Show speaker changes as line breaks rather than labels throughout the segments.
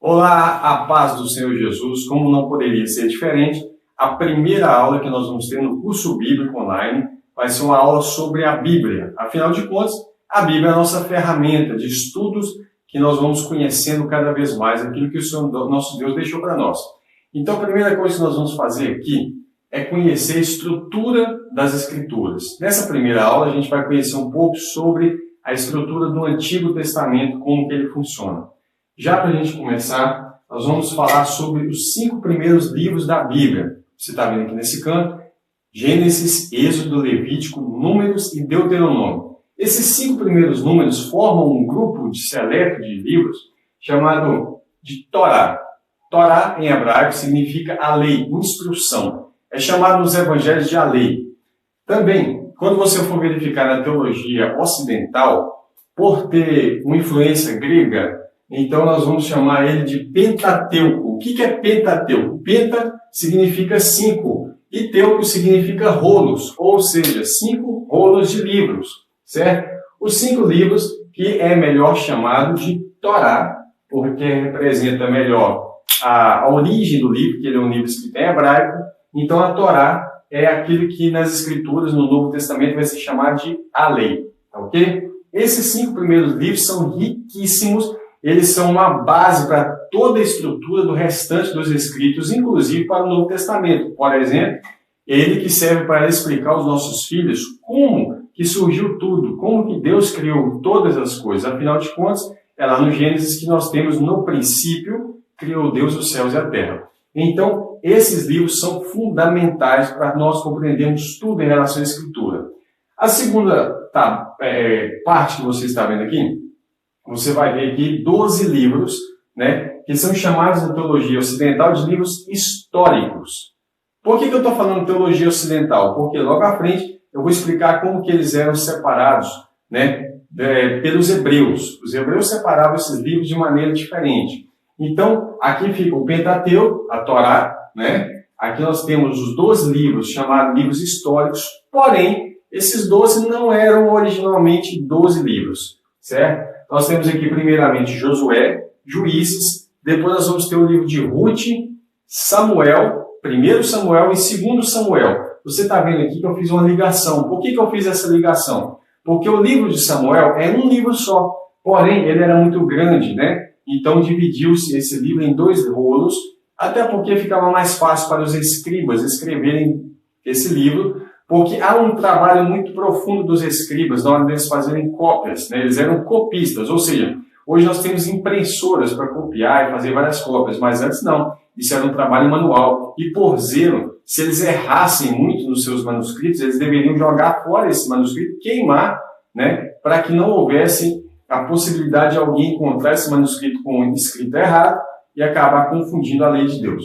Olá, a paz do Senhor Jesus. Como não poderia ser diferente, a primeira aula que nós vamos ter no curso bíblico online vai ser uma aula sobre a Bíblia. Afinal de contas, a Bíblia é a nossa ferramenta de estudos que nós vamos conhecendo cada vez mais aquilo que o Senhor, nosso Deus, deixou para nós. Então, a primeira coisa que nós vamos fazer aqui é conhecer a estrutura das Escrituras. Nessa primeira aula, a gente vai conhecer um pouco sobre a estrutura do Antigo Testamento, como que ele funciona. Já para a gente começar, nós vamos falar sobre os 5 primeiros livros da Bíblia. Você está vendo aqui nesse canto? Gênesis, Êxodo, Levítico, Números e Deuteronômio. Esses 5 primeiros números formam um grupo seleto de livros chamado de Torá. Torá, em hebraico, significa a lei, instrução. É chamado nos evangelhos de a lei. Também, quando você for verificar na teologia ocidental, por ter uma influência grega, então nós vamos chamar ele de Pentateuco. O que é Pentateuco? Penta significa 5 e teuco significa rolos, ou seja, 5 rolos de livros, certo? Os 5 livros que é melhor chamado de Torá, porque representa melhor a origem do livro, que ele é um livro escrito em hebraico. Então a Torá é aquilo que nas Escrituras, no Novo Testamento, vai ser chamado de a lei, ok? Esses 5 primeiros livros são riquíssimos. Eles são uma base para toda a estrutura do restante dos escritos, inclusive para o Novo Testamento. Por exemplo, ele que serve para explicar aos nossos filhos como que surgiu tudo, como que Deus criou todas as coisas. Afinal de contas, é lá no Gênesis que nós temos, no princípio, criou Deus os céus e a terra. Então, esses livros são fundamentais para nós compreendermos tudo em relação à Escritura. A segunda parte que você está vendo aqui, você vai ver aqui 12 livros, que são chamados na teologia ocidental de livros históricos. Por que eu estou falando teologia ocidental? Porque logo à frente eu vou explicar como que eles eram separados pelos hebreus. Os hebreus separavam esses livros de maneira diferente. Então, aqui fica o Pentateuco, a Torá, Aqui nós temos os 12 livros chamados livros históricos, porém, esses 12 não eram originalmente 12 livros, certo? Nós temos aqui, primeiramente, Josué, Juízes, depois nós vamos ter o livro de Ruth, Samuel, 1 Samuel e 2 Samuel. Você está vendo aqui que eu fiz uma ligação. Por que eu fiz essa ligação? Porque o livro de Samuel é um livro só, porém, ele era muito grande, Então, dividiu-se esse livro em 2 rolos, até porque ficava mais fácil para os escribas escreverem esse livro, porque há um trabalho muito profundo dos escribas na hora deles fazerem cópias. Eles eram copistas, ou seja, hoje nós temos impressoras para copiar e fazer várias cópias, mas antes não. Isso era um trabalho manual. E por zelo, se eles errassem muito nos seus manuscritos, eles deveriam jogar fora esse manuscrito, queimar, para que não houvesse a possibilidade de alguém encontrar esse manuscrito com um escrito errado e acabar confundindo a lei de Deus.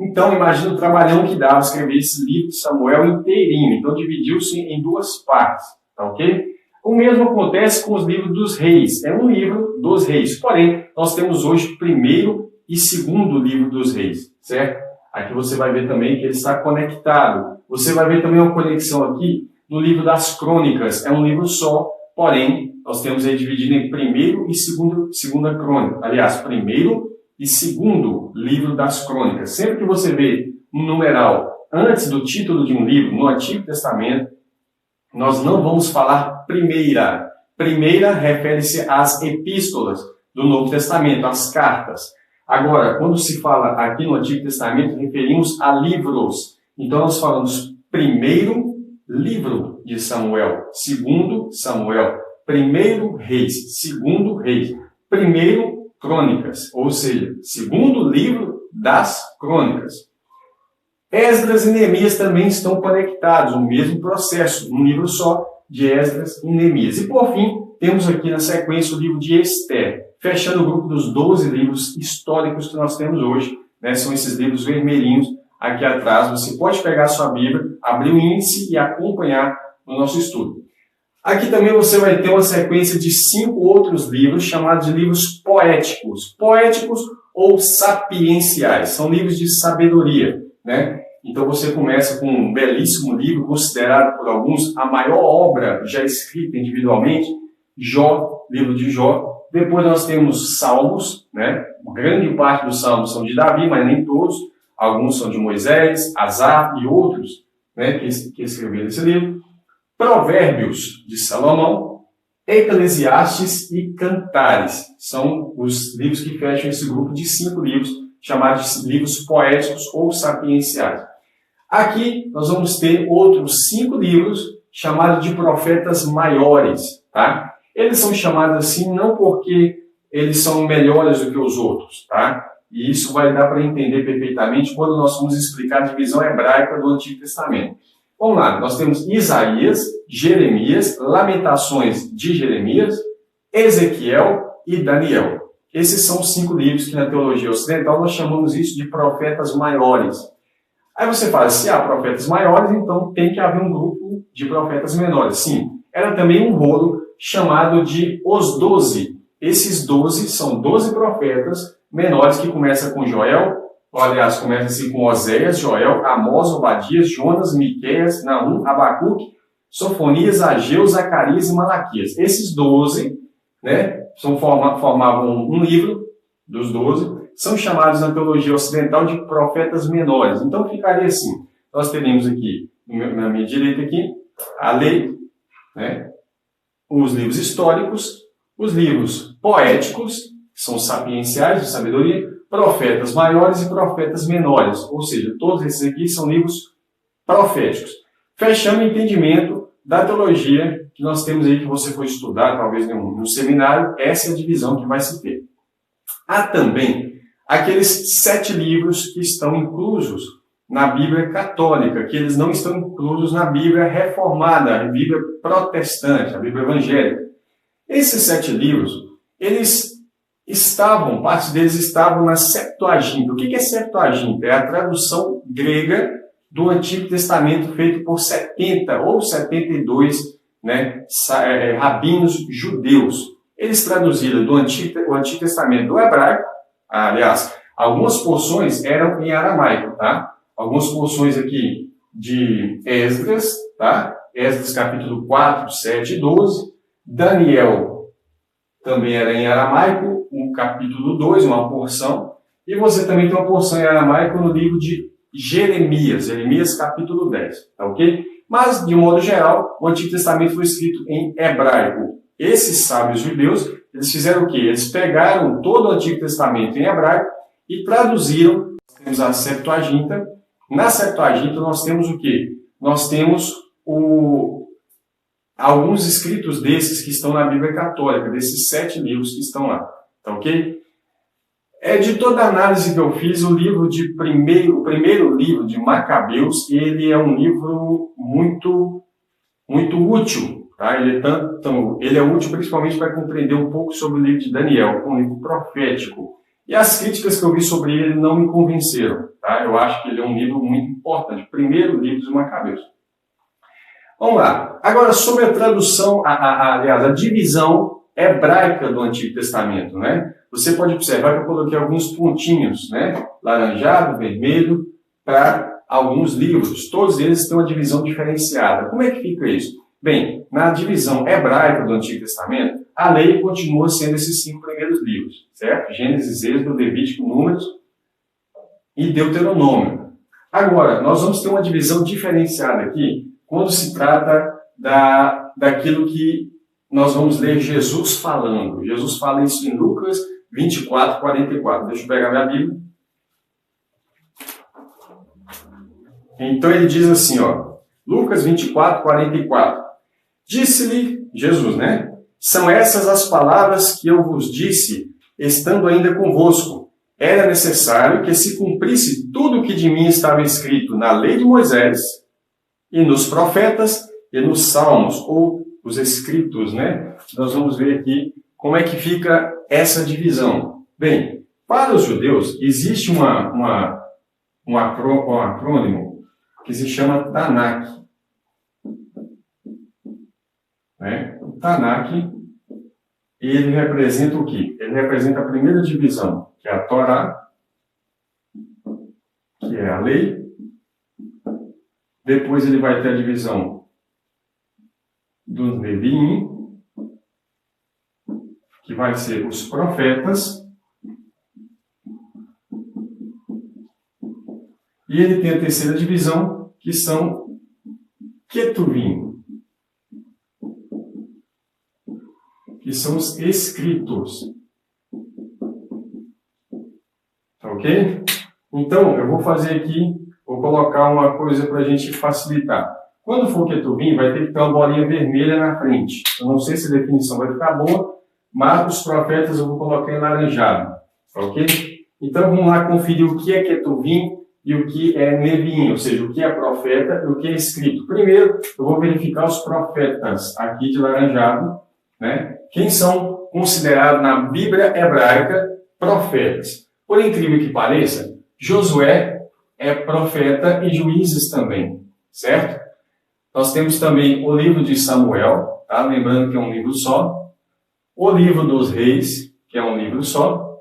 Então, imagina o trabalhão que dava escrever esse livro de Samuel inteirinho. Então, dividiu-se em 2 partes, tá ok? O mesmo acontece com os livros dos reis. É um livro dos reis. Porém, nós temos hoje o 1º e 2º livro dos reis, certo? Aqui você vai ver também que ele está conectado. Você vai ver também uma conexão aqui no livro das crônicas. É um livro só, porém, nós temos aí dividido em 1º e 2ª crônica. Aliás, 1º e 2º livro das crônicas. Sempre que você vê um numeral antes do título de um livro no Antigo Testamento, nós não vamos falar primeira. Primeira refere-se às epístolas do Novo Testamento, às cartas. Agora, quando se fala aqui no Antigo Testamento, referimos a livros. Então nós falamos 1º livro de Samuel, 2º Samuel, 1º Reis, 2º Reis, 1º Crônicas, ou seja, 2º livro das crônicas. Esdras e Neemias também estão conectados, o mesmo processo, um livro só de Esdras e Neemias. E por fim, temos aqui na sequência o livro de Ester, fechando o grupo dos 12 livros históricos que nós temos hoje. São esses livros vermelhinhos aqui atrás. Você pode pegar a sua Bíblia, abrir o índice e acompanhar o nosso estudo. Aqui também você vai ter uma sequência de 5 outros livros chamados de livros poéticos. Poéticos ou sapienciais. São livros de sabedoria, Então você começa com um belíssimo livro, considerado por alguns a maior obra já escrita individualmente, Jó, livro de Jó. Depois nós temos Salmos, né? Grande parte dos Salmos são de Davi, mas nem todos. Alguns são de Moisés, Asaf e outros, né, que escreveram esse livro. Provérbios de Salomão, Eclesiastes e Cantares. São os livros que fecham esse grupo de 5 livros, chamados de livros poéticos ou sapienciais. Aqui nós vamos ter outros 5 livros chamados de profetas maiores. Tá? Eles são chamados assim não porque eles são melhores do que os outros. Tá? E isso vai dar para entender perfeitamente quando nós vamos explicar a divisão hebraica do Antigo Testamento. Vamos lá, nós temos Isaías, Jeremias, Lamentações de Jeremias, Ezequiel e Daniel. Esses são os 5 livros que na teologia ocidental nós chamamos isso de profetas maiores. Aí você fala, se há profetas maiores, então tem que haver um grupo de profetas menores. Sim, era também um rolo chamado de os 12. Esses 12 são 12 profetas menores que começam com Joel, aliás, começa assim com Oséias, Joel, Amós, Obadias, Jonas, Miqueias, Naum, Abacuque, Sofonias, Ageu, Zacarias e Malaquias. Esses 12, né, formavam um livro dos 12, são chamados na teologia ocidental de profetas menores. Então ficaria assim, nós teremos aqui, na minha direita aqui, a lei, né, os livros históricos, os livros poéticos, que são sapienciais, de sabedoria, profetas maiores e profetas menores. Ou seja, todos esses aqui são livros proféticos. Fechando o entendimento da teologia que nós temos aí, que você foi estudar, talvez no seminário, essa é a divisão que vai se ter. Há também aqueles 7 livros que estão inclusos na Bíblia católica, que eles não estão inclusos na Bíblia reformada, a Bíblia protestante, a Bíblia evangélica. Esses 7 livros, parte deles estavam na Septuaginta. O que é Septuaginta? É a tradução grega do Antigo Testamento feito por 70 ou 72, né, rabinos judeus. Eles traduziram o Antigo Testamento do hebraico, aliás, algumas porções eram em aramaico, tá? Algumas porções aqui de Esdras, tá? Esdras capítulo 4, 7 e 12. Daniel também era em aramaico, um capítulo 2, uma porção. E você também tem uma porção em aramaico no livro de Jeremias capítulo 10, tá ok? Mas, de modo geral, o Antigo Testamento foi escrito em hebraico. Esses sábios judeus, eles fizeram o quê? Eles pegaram todo o Antigo Testamento em hebraico e traduziram. Temos a Septuaginta. Na Septuaginta nós temos o quê? Nós temos alguns escritos desses que estão na Bíblia Católica, desses 7 livros que estão lá, tá ok? De toda a análise que eu fiz, o primeiro livro de Macabeus, ele é um livro muito útil, tá? Ele é útil principalmente para compreender um pouco sobre o livro de Daniel, um livro profético. E as críticas que eu vi sobre ele não me convenceram, tá? Eu acho que ele é um livro muito importante, primeiro livro de Macabeus. Vamos lá. Agora, sobre a tradução, aliás, a divisão hebraica do Antigo Testamento, né? Você pode observar que eu coloquei alguns pontinhos, né? Laranjado, vermelho, para alguns livros. Todos eles têm uma divisão diferenciada. Como é que fica isso? Bem, na divisão hebraica do Antigo Testamento, a lei continua sendo esses 5 primeiros livros, certo? Gênesis, Êxodo, Levítico, Números e Deuteronômio. Agora, nós vamos ter uma divisão diferenciada aqui quando se trata daquilo que nós vamos ler Jesus falando. Jesus fala isso em Lucas 24, 44. Deixa eu pegar minha Bíblia. Então ele diz assim, ó, Lucas 24, 44. Disse-lhe Jesus, né? São essas as palavras que eu vos disse, estando ainda convosco. Era necessário que se cumprisse tudo o que de mim estava escrito na lei de Moisés, e nos profetas, e nos salmos, ou os escritos, né? Nós vamos ver aqui como é que fica essa divisão. Bem, para os judeus, existe um acrônimo que se chama Tanakh. Né? O Tanakh, ele representa o quê? Ele representa a primeira divisão, que é a Torá, que é a lei. Depois ele vai ter a divisão dos Neviim, que vai ser os profetas. E ele tem a terceira divisão, que são Ketuvim, que são os escritos. Tá ok? Então, eu vou fazer aqui, vou colocar uma coisa para a gente facilitar. Quando for Ketuvim, vai ter que ter uma bolinha vermelha na frente. Eu não sei se a definição vai ficar boa, mas os profetas eu vou colocar em laranjado. Tá ok? Então, vamos lá conferir o que é Ketuvim e o que é Neviim, ou seja, o que é profeta e o que é escrito. Primeiro, eu vou verificar os profetas aqui de laranjado, né? Quem são considerados na Bíblia hebraica profetas. Por incrível que pareça, Josué é profeta e Juízes também, certo? Nós temos também o livro de Samuel, tá? Lembrando que é um livro só. O livro dos Reis, que é um livro só.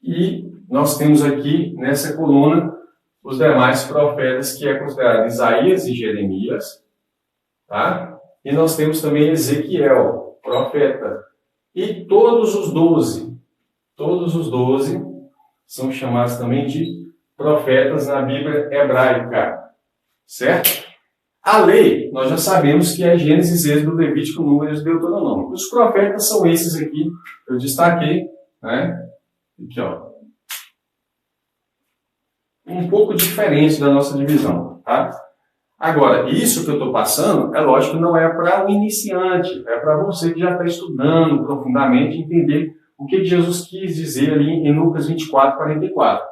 E nós temos aqui, nessa coluna, os demais profetas, que é considerado Isaías e Jeremias, tá? E nós temos também Ezequiel, profeta. E todos os 12 são chamados também de profetas na Bíblia hebraica, certo? A lei, nós já sabemos que é Gênesis, Êxodo, Levítico, Números e Deuteronômio. Os profetas são esses aqui, eu destaquei, né? Aqui, ó. Um pouco diferente da nossa divisão, tá? Agora, isso que eu estou passando, é lógico que não é para o iniciante, é para você que já está estudando profundamente, entender o que Jesus quis dizer ali em Lucas 24, 44.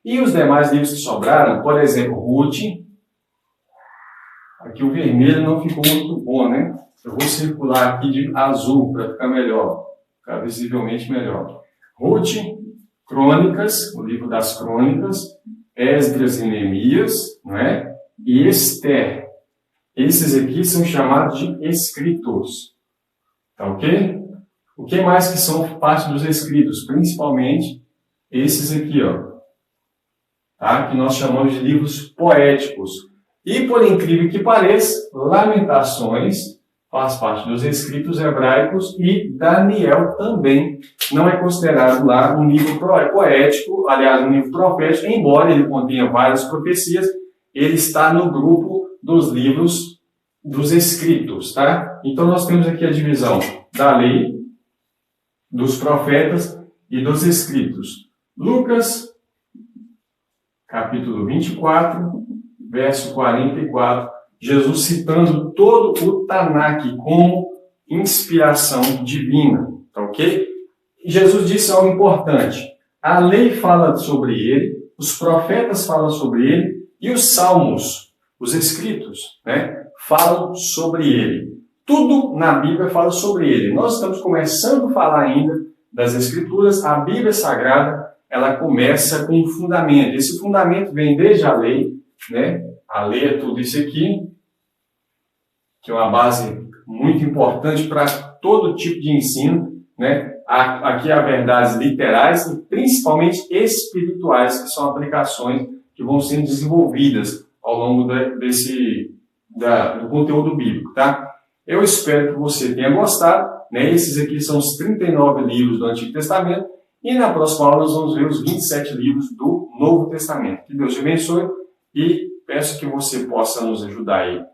E os demais livros que sobraram, por exemplo, Ruth. Aqui o vermelho não ficou muito bom, né? Eu vou circular aqui de azul para ficar melhor, ficar visivelmente melhor. Ruth, Crônicas, o livro das Crônicas, Esdras e Neemias, não é? E Esther. Esses aqui são chamados de escritos. Tá ok? O que mais que são parte dos escritos? Principalmente esses aqui, ó. Tá? Que nós chamamos de livros poéticos. E, por incrível que pareça, Lamentações faz parte dos escritos hebraicos e Daniel também não é considerado lá um livro poético, aliás, um livro profético, embora ele contenha várias profecias, ele está no grupo dos livros dos escritos, tá? Então nós temos aqui a divisão da lei, dos profetas e dos escritos. Lucas, capítulo 24, verso 44, Jesus citando todo o Tanakh como inspiração divina, tá ok? Jesus disse algo importante. A lei fala sobre ele, os profetas falam sobre ele e os salmos, os escritos, né, falam sobre ele. Tudo na Bíblia fala sobre ele. Nós estamos começando a falar ainda das Escrituras. A Bíblia Sagrada, ela começa com um fundamento. Esse fundamento vem desde a lei, né? A lei é tudo isso aqui, que é uma base muito importante para todo tipo de ensino, né? Aqui há verdades literais e principalmente espirituais, que são aplicações que vão sendo desenvolvidas ao longo do conteúdo bíblico, tá? Eu espero que você tenha gostado, né? Esses aqui são os 39 livros do Antigo Testamento e na próxima aula nós vamos ver os 27 livros do Novo Testamento. Que Deus te abençoe e peço que você possa nos ajudar aí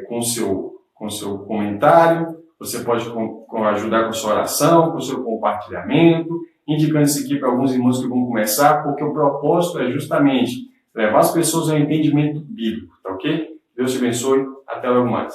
com o seu comentário. Você pode ajudar com a sua oração, com o seu compartilhamento, indicando isso aqui para alguns irmãos que vão começar, porque o propósito é justamente levar as pessoas ao entendimento bíblico, tá ok? Deus te abençoe, até logo mais.